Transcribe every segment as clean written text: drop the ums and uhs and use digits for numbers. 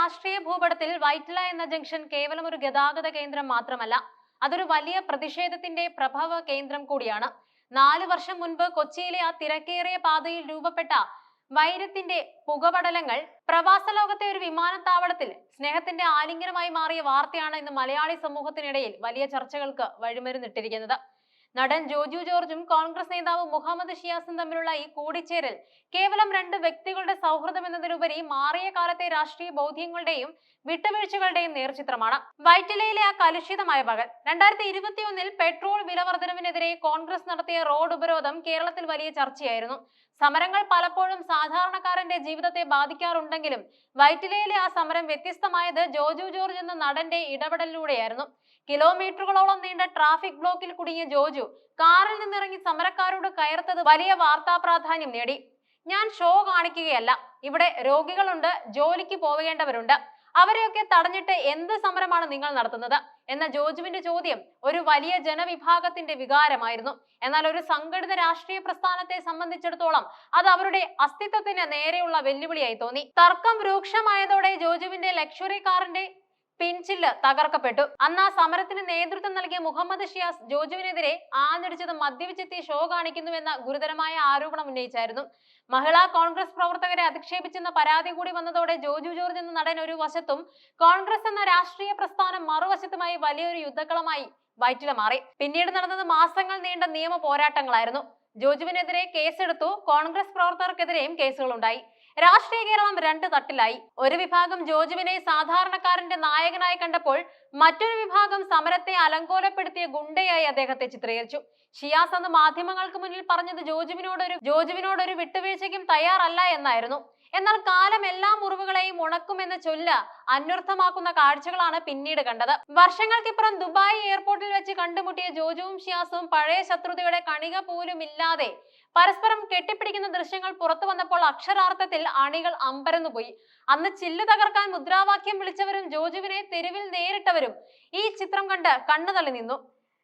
രാഷ്ട്രീയ ഭൂപടത്തിൽ വൈറ്റില എന്ന ജംഗ്ഷൻ കേവലം ഒരു ഗതാഗത കേന്ദ്രം മാത്രമല്ല, അതൊരു വലിയ പ്രതിഷേധത്തിന്റെ പ്രഭവ കേന്ദ്രം കൂടിയാണ്. 4 വർഷം മുൻപ് കൊച്ചിയിലെ ആ തിരക്കേറിയ പാതയിൽ രൂപപ്പെട്ട വൈരത്തിന്റെ പുകപടലങ്ങൾ പ്രവാസ ലോകത്തെ ഒരു വിമാനത്താവളത്തിൽ സ്നേഹത്തിന്റെ ആലിംഗനമായി മാറിയ വാർത്തയാണ് ഇന്ന് മലയാളി സമൂഹത്തിനിടയിൽ വലിയ ചർച്ചകൾക്ക് വഴിമരുന്നിട്ടിരിക്കുന്നത്. നടൻ ജോജു ജോർജും കോൺഗ്രസ് നേതാവ് മുഹമ്മദ് ഷിയാസും തമ്മിലുള്ള ഈ കൂടിച്ചേരൽ കേവലം 2 വ്യക്തികളുടെ സൗഹൃദം എന്നതിലുപരി മാറിയ കാലത്തെ രാഷ്ട്രീയ ബോധ്യങ്ങളുടെയും വിട്ടുവീഴ്ചകളുടെയും നേർചിത്രമാണ്. വൈറ്റിലയിലെ ആ കലുഷിതമായ പകൽ 2021 പെട്രോൾ വിലവർദ്ധനവിനെതിരെ കോൺഗ്രസ് നടത്തിയ റോഡ് ഉപരോധം കേരളത്തിൽ വലിയ ചർച്ചയായിരുന്നു. സമരങ്ങൾ പലപ്പോഴും സാധാരണക്കാരന്റെ ജീവിതത്തെ ബാധിക്കാറുണ്ടെങ്കിലും വൈറ്റിലയിലെ ആ സമരം വ്യത്യസ്തമായത് ജോജു ജോർജ് എന്ന നടന്റെ ഇടപെടലിലൂടെയായിരുന്നു. കിലോമീറ്ററുകളോളം നീണ്ട ട്രാഫിക് ബ്ലോക്കിൽ കുടുങ്ങിയ ജോജു കാറിൽ നിന്നിറങ്ങി സമരക്കാരോട് കയർത്തത് വലിയ വാർത്താ പ്രാധാന്യം നേടി. ഞാൻ ഷോ കാണിക്കുകയല്ല, ഇവിടെ രോഗികളുണ്ട്, ജോലിക്ക് പോവേണ്ടവരുണ്ട്, അവരെയൊക്കെ തടഞ്ഞിട്ട് എന്ത് സമരമാണ് നിങ്ങൾ നടത്തുന്നത് എന്ന ജോജുവിന്റെ ചോദ്യം ഒരു വലിയ ജനവിഭാഗത്തിന്റെ വികാരമായിരുന്നു. എന്നാൽ ഒരു സംഘടിത രാഷ്ട്രീയ പ്രസ്ഥാനത്തെ സംബന്ധിച്ചിടത്തോളം അത് അവരുടെ അസ്തിത്വത്തിന് നേരെയുള്ള വെല്ലുവിളിയായി തോന്നി. തർക്കം രൂക്ഷമായതോടെ ജോജുവിന്റെ ലക്ഷറി കാറിന്റെ പിൻചില്ല് തകർക്കപ്പെട്ടു. അന്ന് ആ സമരത്തിന് നേതൃത്വം നൽകിയ മുഹമ്മദ് ഷിയാസ് ജോജുവിനെതിരെ ആഞ്ഞടിച്ചത് മദ്യപിച്ചെത്തി ഷോ കാണിക്കുന്നുവെന്ന ഗുരുതരമായ ആരോപണം ഉന്നയിച്ചായിരുന്നു. മഹിളാ കോൺഗ്രസ് പ്രവർത്തകരെ അധിക്ഷേപിച്ചെന്ന പരാതി കൂടി വന്നതോടെ ജോജു ജോർജ് എന്ന നടൻ ഒരു വശത്തും കോൺഗ്രസ് എന്ന രാഷ്ട്രീയ പ്രസ്ഥാനം മറുവശത്തുമായി വലിയൊരു യുദ്ധക്കളമായി വൈറ്റില മാറി. പിന്നീട് നടന്നത് മാസങ്ങൾ നീണ്ട നിയമ പോരാട്ടങ്ങളായിരുന്നു. ജോജുവിനെതിരെ കേസെടുത്തു, കോൺഗ്രസ് പ്രവർത്തകർക്കെതിരെയും കേസുകളുണ്ടായി. രാഷ്ട്രീയ കേരളം 2 തട്ടിലായി. ഒരു വിഭാഗം ജോജുവിനെ സാധാരണക്കാരന്റെ നായകനായി കണ്ടപ്പോൾ മറ്റൊരു വിഭാഗം സമരത്തെ അലങ്കോലപ്പെടുത്തിയ ഗുണ്ടയായി അദ്ദേഹത്തെ ചിത്രീകരിച്ചു. ഷിയാസ് അന്ന് മാധ്യമങ്ങൾക്ക് മുന്നിൽ പറഞ്ഞത് ജോജുവിനോടൊരു വിട്ടുവീഴ്ചയ്ക്കും തയ്യാറല്ല എന്നായിരുന്നു. എന്നാൽ കാലം എല്ലാ മുറിവുകളെയും ഉണക്കുമെന്ന ചൊല്ല് അന്വർത്ഥമാക്കുന്ന കാഴ്ചകളാണ് പിന്നീട് കണ്ടത്. വർഷങ്ങൾക്കിപ്പുറം ദുബായ് എയർപോർട്ടിൽ വെച്ച് കണ്ടുമുട്ടിയ ജോജുവും ഷിയാസും പഴയ ശത്രുതയുടെ കണിക പോലും ഇല്ലാതെ പരസ്പരം കെട്ടിപ്പിടിക്കുന്ന ദൃശ്യങ്ങൾ പുറത്തു വന്നപ്പോൾ അക്ഷരാർത്ഥത്തിൽ അണികൾ അമ്പരന്നുപോയി. അന്ന് ചില്ല് തകർക്കാൻ മുദ്രാവാക്യം വിളിച്ചവരും ജോജുവിനെ തെരുവിൽ നേരിട്ടവരും ഈ ചിത്രം കണ്ട് കണ്ണുതള്ളി നിന്നു.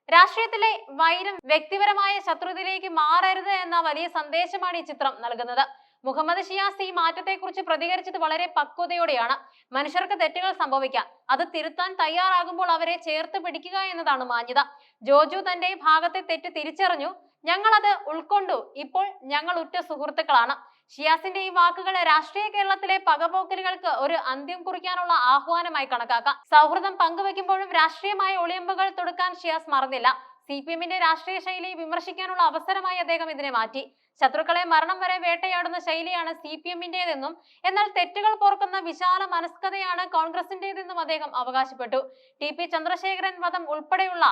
രാഷ്ട്രീയത്തിലെ വൈരം വ്യക്തിപരമായ ശത്രുതയിലേക്ക് മാറരുത് എന്ന വലിയ സന്ദേശമാണ് ഈ ചിത്രം നൽകുന്നത്. മുഹമ്മദ് ഷിയാസ് ഈ മാറ്റത്തെക്കുറിച്ച് പ്രതികരിച്ചത് വളരെ പക്വതയോടെയാണ്. മനുഷ്യർക്ക് തെറ്റുകൾ സംഭവിക്കാം, അത് തിരുത്താൻ തയ്യാറാകുമ്പോൾ അവരെ ചേർത്ത് പിടിക്കുക എന്നതാണ് മാന്യത. ജോജു തന്റെ ഭാഗത്തെ തെറ്റ് തിരിച്ചറിഞ്ഞു, ഞങ്ങൾ അത് ഉൾക്കൊണ്ടു, ഇപ്പോൾ ഞങ്ങൾ ഉറ്റ സുഹൃത്തുക്കളാണ്. ഷിയാസിന്റെ ഈ വാക്കുകൾ രാഷ്ട്രീയ കേരളത്തിലെ പകപോക്കലുകൾക്ക് ഒരു അന്ത്യം കുറിക്കാനുള്ള ആഹ്വാനമായി കണക്കാക്കാം. സൗഹൃദം പങ്കുവെക്കുമ്പോഴും രാഷ്ട്രീയമായ ഒളിയമ്പുകൾ തൊടുക്കാൻ ഷിയാസ് മറന്നില്ല. CPM-ന്റെ രാഷ്ട്രീയ ശൈലിയെ വിമർശിക്കാനുള്ള അവസരമായി അദ്ദേഹം ഇതിനെ മാറ്റി. ശത്രുക്കളെ മരണം വരെ വേട്ടയാടുന്ന ശൈലിയാണ് CPM-ന്റേതെന്നും എന്നാൽ തെറ്റുകൾ പോർക്കുന്ന വിശാല മനസ്കതയാണ് കോൺഗ്രസിന്റേതെന്നും അദ്ദേഹം അവകാശപ്പെട്ടു. TP ചന്ദ്രശേഖരൻ വധം ഉൾപ്പെടെയുള്ള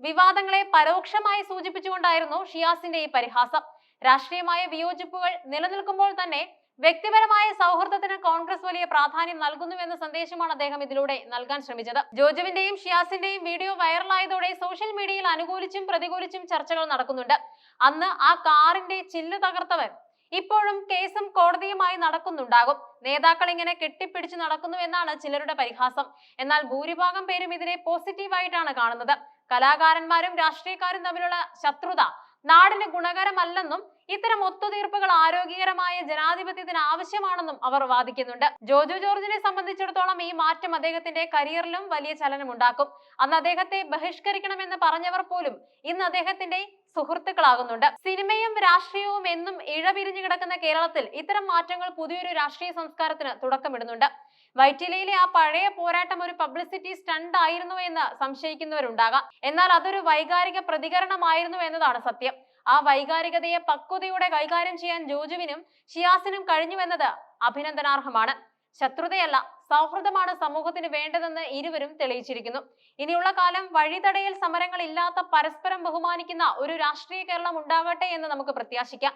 വിവാദങ്ങളെ പരോക്ഷമായി സൂചിപ്പിച്ചുകൊണ്ടായിരുന്നു ഷിയാസിന്റെ ഈ പരിഹാസം. രാഷ്ട്രീയമായ വിയോജിപ്പുകൾ നിലനിൽക്കുമ്പോൾ തന്നെ വ്യക്തിപരമായ സൗഹൃദത്തിന് കോൺഗ്രസ് വലിയ പ്രാധാന്യം നൽകുന്നുവെന്ന സന്ദേശമാണ് അദ്ദേഹം ഇതിലൂടെ നൽകാൻ ശ്രമിച്ചത്. ജോജുവിന്റെയും ഷിയാസിന്റെയും വീഡിയോ വൈറലായതോടെ സോഷ്യൽ മീഡിയയിൽ അനുകൂലിച്ചും പ്രതികൂലിച്ചും ചർച്ചകൾ നടക്കുന്നുണ്ട്. അന്ന് ആ കാറിന്റെ ചില്ല് തകർത്തവൻ ഇപ്പോഴും കേസും കോടതിയുമായി നടക്കുന്നുണ്ടാകും. നേതാക്കൾ ഇങ്ങനെ കെട്ടിപ്പിടിച്ചു നടക്കുന്നു എന്നാണ് ചിലരുടെ പരിഹാസം. എന്നാൽ ഭൂരിഭാഗം പേരും ഇതിനെ പോസിറ്റീവായിട്ടാണ് കാണുന്നത്. കലാകാരന്മാരും രാഷ്ട്രീയക്കാരും തമ്മിലുള്ള ശത്രുത നാടിന് ഗുണകരമല്ലെന്നും ഇത്തരം ഒത്തുതീർപ്പുകൾ ആരോഗ്യകരമായ ജനാധിപത്യത്തിന് ആവശ്യമാണെന്നും അവർ വാദിക്കുന്നുണ്ട്. ജോജു ജോർജിനെ സംബന്ധിച്ചിടത്തോളം ഈ മാറ്റം അദ്ദേഹത്തിന്റെ കരിയറിലും വലിയ ചലനമുണ്ടാക്കും. അന്ന് അദ്ദേഹത്തെ ബഹിഷ്കരിക്കണമെന്ന് പറഞ്ഞവർ പോലും ഇന്ന് അദ്ദേഹത്തിന്റെ സുഹൃത്തുക്കളാകുന്നുണ്ട്. സിനിമയും രാഷ്ട്രീയവും എന്നും ഇഴപിരിഞ്ഞു കിടക്കുന്ന കേരളത്തിൽ ഇത്തരം മാറ്റങ്ങൾ പുതിയൊരു രാഷ്ട്രീയ സംസ്കാരത്തിന് തുടക്കമിടുന്നുണ്ട്. വൈറ്റിലയിലെ ആ പഴയ പോരാട്ടം ഒരു പബ്ലിസിറ്റി സ്റ്റണ്ട് ആയിരുന്നു എന്ന് സംശയിക്കുന്നവരുണ്ടാകാം. എന്നാൽ അതൊരു വൈകാരിക പ്രതികരണമായിരുന്നു എന്നതാണ് സത്യം. ആ വൈകാരികതയെ പക്വതയോടെ കൈകാര്യം ചെയ്യാൻ ജോജുവിനും ഷിയാസിനും കഴിഞ്ഞുവെന്നത് അഭിനന്ദനാർഹമാണ്. ശത്രുതയല്ല, സൗഹൃദമാണ് സമൂഹത്തിന് വേണ്ടതെന്ന് ഇരുവരും തെളിയിച്ചിരിക്കുന്നു. ഇനിയുള്ള കാലം വഴിതടയൽ സമരങ്ങൾ ഇല്ലാത്ത പരസ്പരം ബഹുമാനിക്കുന്ന ഒരു രാഷ്ട്രീയ കേരളം ഉണ്ടാകട്ടെ എന്ന് നമുക്ക് പ്രത്യാശിക്കാം.